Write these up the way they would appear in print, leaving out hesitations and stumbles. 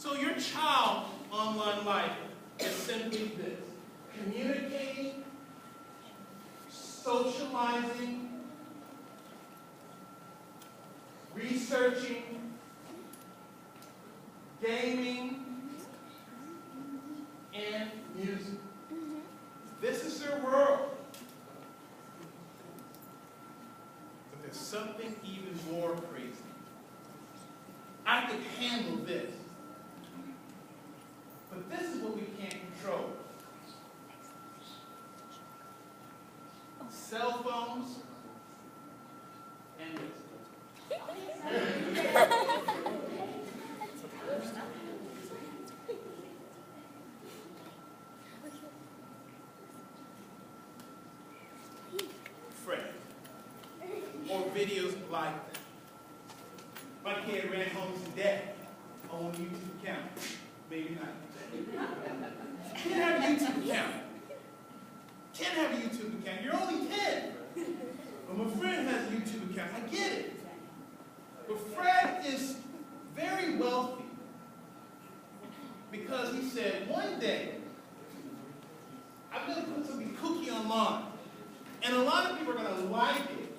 So your child's online life is simply this: communicating, socializing, researching, gaming, and music. This is their world. But there's something even more crazy. I could handle this. But this is what we can't control. Cell phones and this. Fred. Or videos like that. My kid ran home today on YouTube account. Maybe not. Can't have a YouTube account. Can't have a YouTube account. You're only 10. But my friend has a YouTube account. I get it. But Fred is very wealthy because he said, one day, I'm going to put something kooky online. And a lot of people are going to like it.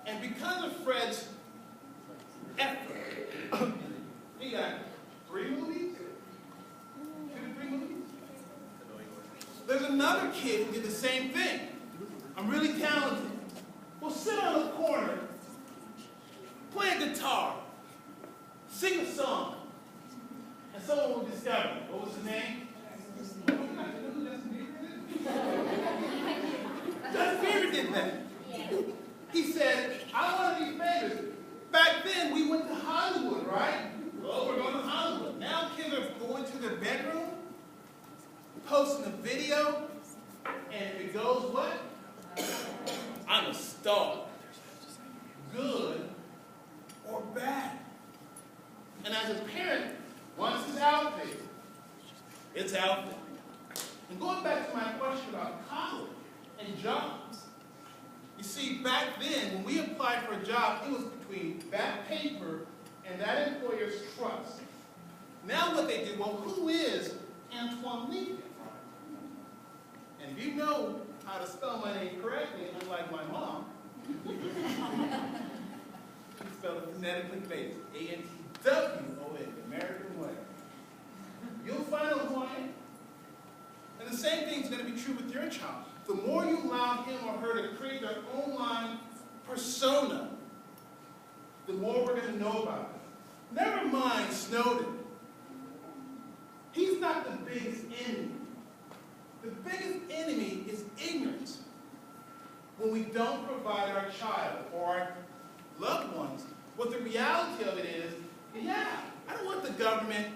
And because of Fred's effort, he got 3 movies? 2 to 3 movies? There's another kid who did the same thing. I'm really talented. Well, sit on the corner, play a guitar, sing a song, and someone will discover it. What was his name? Justin Bieber did that. He said, I want to be famous. Back then, we went to Hollywood, right? Well, we're going to Hollywood. Now kids are going to their bedroom, posting a video, and if it goes what? I'm a star. Good or bad. And as a parent, once it's out there, it's out there. And going back to my question about college and jobs, you see, back then, when we applied for a job, it was between that paper and that employer's trust. Now what they did, well, who is Antoine Lincoln? And if you know how to spell my name correctly, unlike my mom, she spelled it phonetically based, A-N-T-W-O-N, American way. You'll find out who I am. And the same thing is going to be true with your child. The more you allow him or her to create their online persona, the more we're going to know about it. Never mind Snowden. He's not the biggest enemy. The biggest enemy is ignorance. When we don't provide our child or our loved ones what the reality of it is, yeah, I don't want the government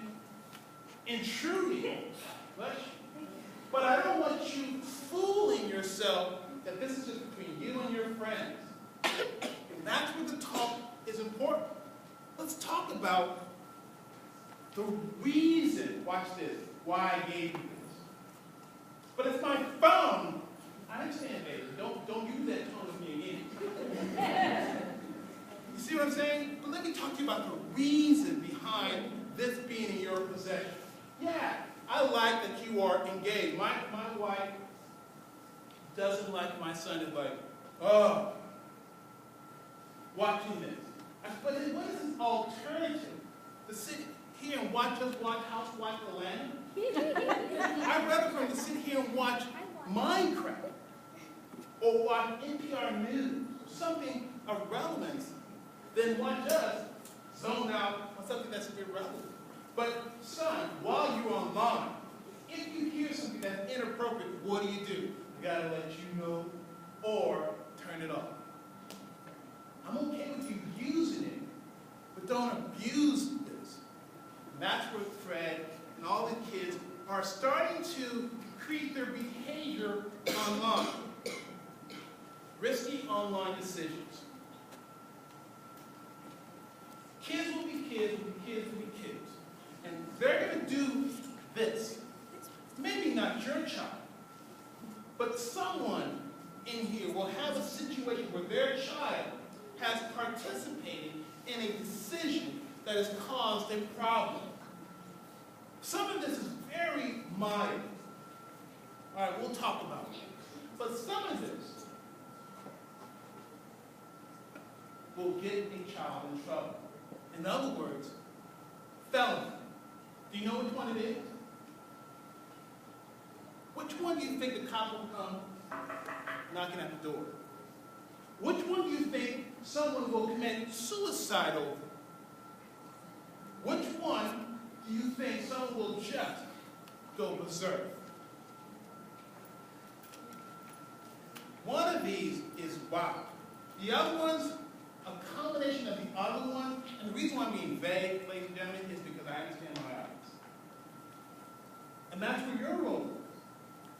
intruding, but I don't want you fooling yourself that this is just between you and your friends. And that's where the talk is important. Let's talk about the reason, watch this, why I gave you this. But it's my phone. I understand, baby. Don't use that tone with me again. You see what I'm saying? But let me talk to you about the reason behind this being in your possession. Yeah, I like that you are engaged. My wife doesn't like my son is like, oh, watching this. But what is this alternative? To sit here and watch us watch Housewives of Atlanta? I'd rather for him to sit here and watch Minecraft or watch NPR News, something of relevance, than watch us zone out on something that's irrelevant. But son, while you're online, if you hear something that's inappropriate, what do? You gotta let you know or turn it off. I'm okay with you using it, but don't abuse this. And that's where Fred and all the kids are starting to create their behavior online. Risky online decisions. Kids will be kids, kids will be kids. And they're going to do this. Maybe not your child, but someone in here will have a situation where their child has participated in a decision that has caused a problem. Some of this is very mild. All right, we'll talk about it. But some of this will get a child in trouble. In other words, felony. Do you know which one it is? Which one do you think the cop will come knocking at the door? Which one do you think someone will commit suicide over? Which one do you think someone will just go berserk? One of these is wild. The other one's a combination of the other one, and the reason why I'm being vague, ladies and gentlemen, is because I understand my audience. And that's where your role is.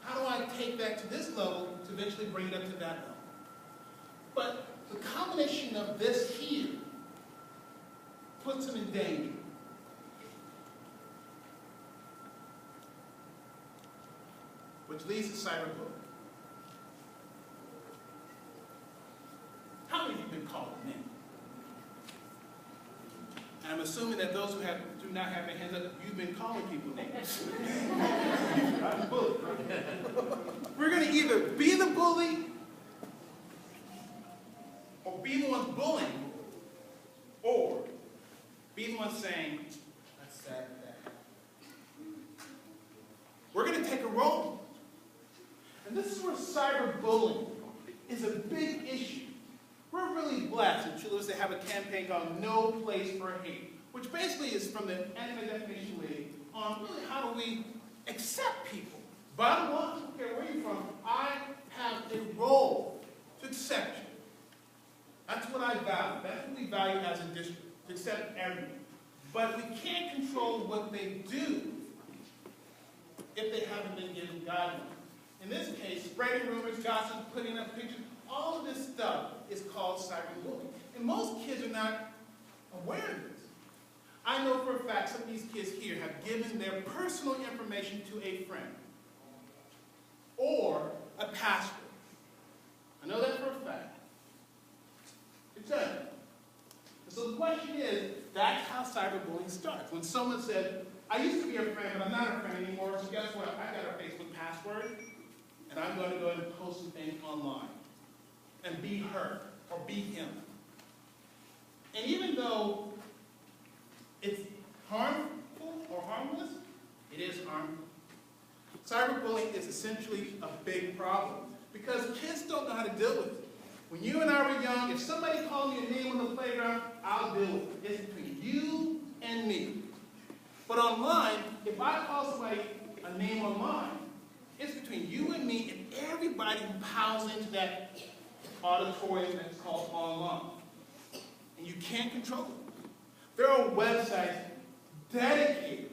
How do I take that to this level to eventually bring it up to that level? But the combination of this here puts them in danger. Which leads to cyberbullying. How many of you have been called a name? And I'm assuming that those who do not have their hands up, you've been calling people names. I'm a bully. We're going to either be the bully or be the ones bullying, or be the ones saying, that's sad that happened. We're going to take a role. And this is where cyberbullying is a big issue. We're really blessed in Chula to have a campaign called No Place for Hate, which basically is from the Anti-Defamation League on really how do we accept people. Bottom line, I don't care where you're from, I have a role to accept you. That's what I value. That's what we value as a district, to accept everyone. But we can't control what they do if they haven't been given guidelines. In this case, spreading rumors, gossip, putting up pictures, all of this stuff is called cyberbullying. And most kids are not aware of this. I know for a fact some of these kids here have given their personal information to a friend or a pastor. I know that for a fact. It does. So the question is, that's how cyberbullying starts. When someone said, I used to be a friend, but I'm not a friend anymore, so guess what? I got a Facebook password, and I'm going to go ahead and post some things online and be her or be him. And even though it's harmful or harmless, it is harmful. Cyberbullying is essentially a big problem because kids don't know how to deal with it. When you and I were young, if somebody called me a name on the playground, I'll deal with it. It's between you and me. But online, if I call somebody a name online, it's between you and me and everybody who piles into that auditorium that's called online. And you can't control it. There are websites dedicated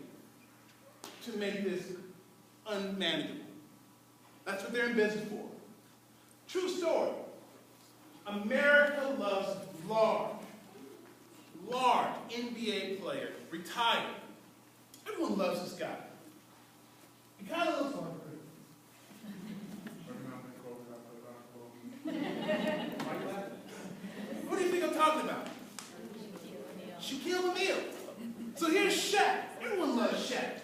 to make this unmanageable. That's what they're in business for. True story. America loves large NBA player, retired. Everyone loves this guy. He kind of looks like What do you think I'm talking about? Shaquille O'Neal. So here's Shaq. Everyone loves Shaq.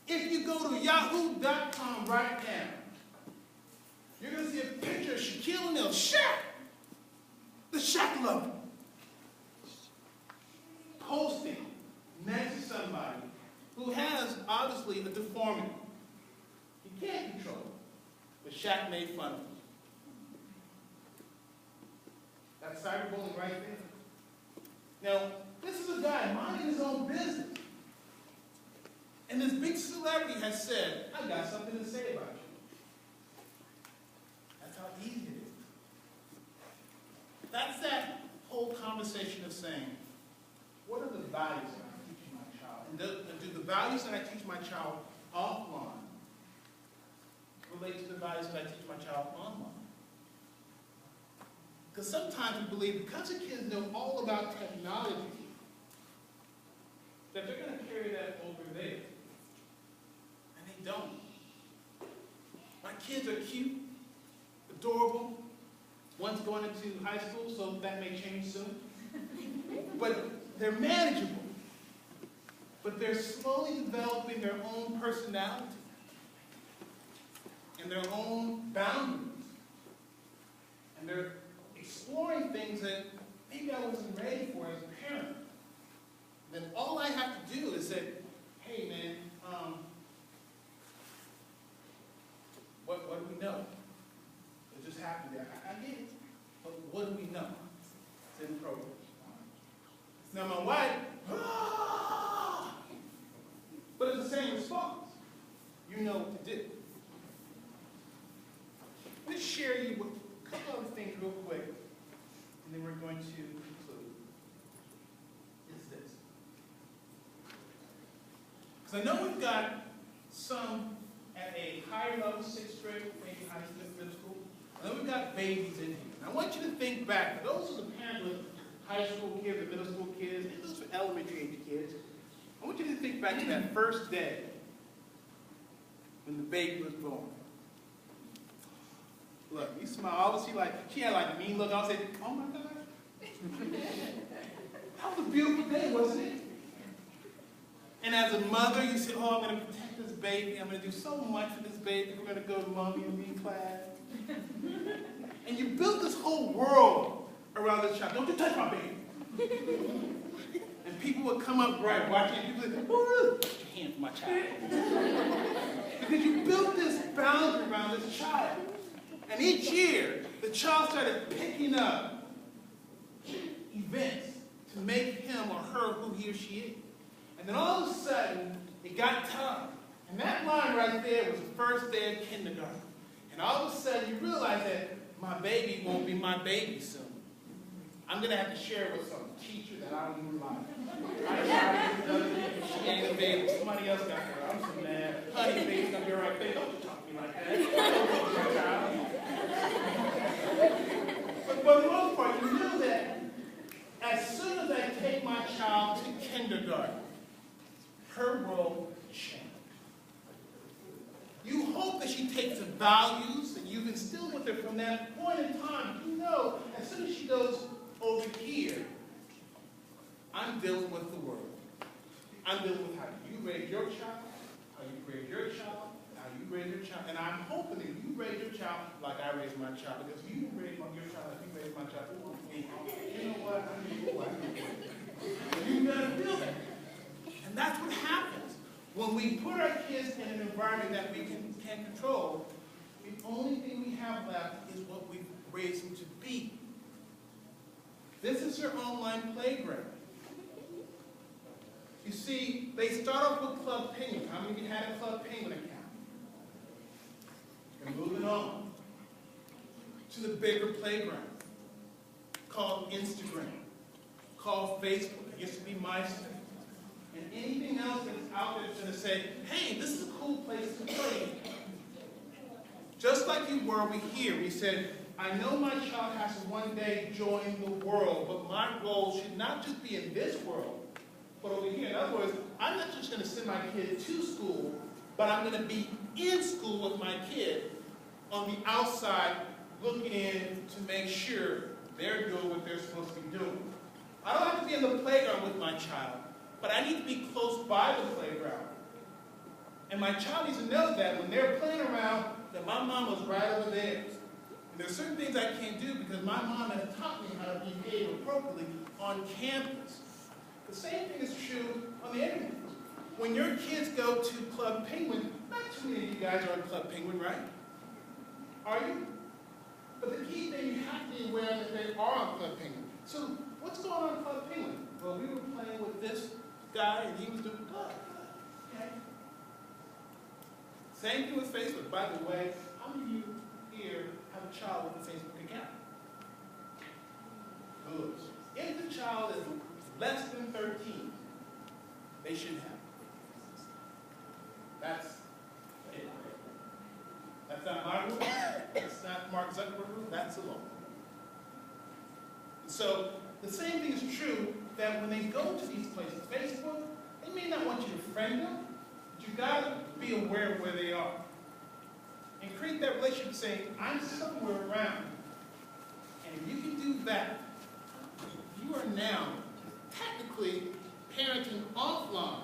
If you go to yahoo.com right now, you're going to see a picture of Shaquille O'Neal. Shaq! The Shaq lover. Posting next to somebody who has, obviously, a deformity. He can't control it. But Shaq made fun of him. That's cyberbullying right there. Now, this is a guy minding his own business. And this big celebrity has said, I got something to say about you. That's how easy it is. That's that whole conversation of saying, what are the values that I'm teaching my child? And do the values that I teach my child offline relate to the values that I teach my child online? Because sometimes we believe because the kids know all about technology, that they're going to carry that over there. And they don't. My kids are cute, adorable. One's going into high school, so that may change soon. But they're manageable. but they're slowly developing their own personality and their own boundaries. And they're exploring things that maybe I wasn't ready for as a parent. Then all I have to do is say, hey man, what do we know? It just happened there. I get it. But what do we know? It's in the program. Now my wife, but it's the same response. You know what to do. Let's share you with a couple other things real quick, and then we're going to conclude. Is this. Because I know we've got some at a higher level, 6th grade, maybe high school, middle school. I know we've got babies in here. And I want you to think back, for those of the parents with high school kids or middle school kids, and those for elementary age kids, I want you to think back to that first day when the baby was born. Look, you smile, obviously she had like a mean look. I was saying, oh my God. That was a beautiful day, wasn't it? And as a mother, you say, oh, I'm going to protect this baby. I'm going to do so much for this baby. We're going to go to mommy and me class. And you built this whole world around this child. Don't you touch my baby. And people would come up right watching, and people would say, oh, put your hand from my child. Because you built this boundary around this child. And each year, the child started picking up events to make him or her who he or she is. And then all of a sudden, it got time. And that line right there was the first day of kindergarten. And all of a sudden, you realize that my baby won't be my baby soon. I'm going to have to share it with some teacher that I don't even like. I tried to do it. She ain't a baby. Somebody else got her. I'm so mad. Honey, baby's going to be all right. Baby, don't talk to me like that. But for the most part, you know that as soon as I take my child to kindergarten, her world changed. You hope that she takes the values that you've instilled with her from that point in time. You know, as soon as she goes over here, I'm dealing with the world. I'm dealing with how you raise your child, how you raise your child, how you raise your child. And I'm hoping that you raise your child like I raised my child. Because if you raise your child like you raised my child, you know what? You're going to feel that. And that's what happens. When we put our kids in an environment that we can't control, the only thing we have left is what we've raised them to be. This is your online playground. You see, they start off with Club Penguin. How many of you had a Club Penguin account? And moving on to the bigger playground called Instagram, called Facebook. It used to be MySpace. And anything else that's out there that's going to say, hey, this is a cool place to play. Just like you were, we said, I know my child has to one day join the world, but my goal should not just be in this world, but over here. In other words, I'm not just going to send my kid to school, but I'm going to be in school with my kid on the outside looking in to make sure they're doing what they're supposed to be doing. I don't have to be in the playground with my child, but I need to be close by the playground. And my child needs to know that when they're playing around, that my mom was right over there. And there's certain things I can't do because my mom has taught me how to behave appropriately on campus. The same thing is true on the internet. When your kids go to Club Penguin, not too many of you guys are on Club Penguin, right? Are you? But the key thing, you have to be aware that they are on Club Penguin. So what's going on in Club Penguin? Well, we were playing with this guy, and he was doing good. Okay. Same thing with Facebook. By the way, how many of you here have a child with a Facebook account? Good. If the child is less than 13, they should have. That's it. That's not my rule. That's not Mark Zuckerberg's rule. That's the law. So the same thing is true that when they go to these places, Facebook, they may not want you to friend them, but you got to be aware of where they are. And create that relationship saying, I'm somewhere around. And if you can do that, you are now technically parenting offline.